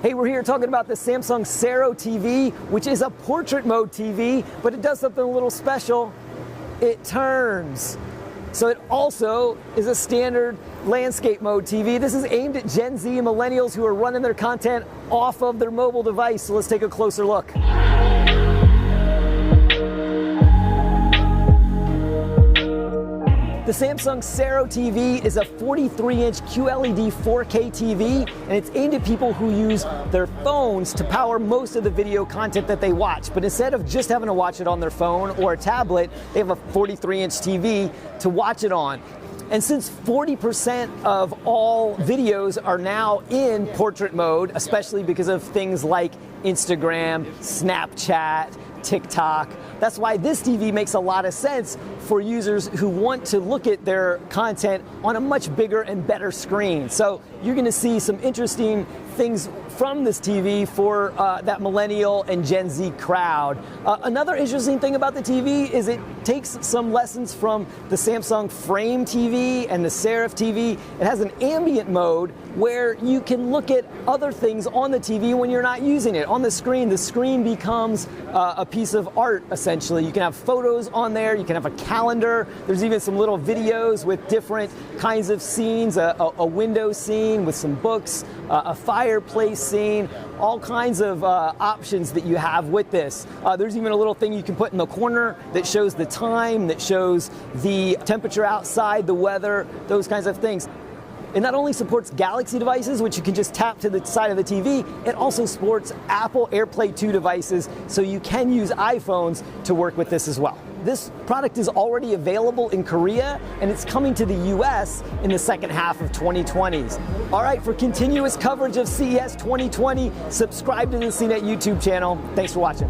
Hey, we're here talking about the Samsung Sero TV, which is a portrait mode TV, but it does something a little special. It turns. So it also is a standard landscape mode TV. This is aimed at Gen Z Millennials who are running their content off of their mobile device. So let's take a closer look. The Samsung Sero TV is a 43-inch QLED 4K TV, and it's aimed at people who use their phones to power most of the video content that they watch. But instead of just having to watch it on their phone or a tablet, they have a 43-inch TV to watch it on. And since 40% of all videos are now in portrait mode, especially because of things like Instagram, Snapchat, TikTok, that's why this TV makes a lot of sense for users who want to look at their content on a much bigger and better screen. So you're going to see some interesting things from this TV for that millennial and Gen Z crowd. Another interesting thing about the TV is it takes some lessons from the Samsung Frame TV and the Serif TV. It has an ambient mode where you can look at other things on the TV when you're not using it. On the screen becomes a piece of art, essentially. You can have photos on there, you can have a calendar, there's even some little videos with different kinds of scenes, a window scene with some books, a fireplace scene, all kinds of options that you have with this. There's even a little thing you can put in the corner that shows the time, that shows the temperature outside, the weather, those kinds of things. It not only supports Galaxy devices, which you can just tap to the side of the TV, it also supports Apple AirPlay 2 devices, so you can use iPhones to work with this as well. This product is already available in Korea, and it's coming to the US in the second half of 2020. All right, for continuous coverage of CES 2020, subscribe to the CNET YouTube channel. Thanks for watching.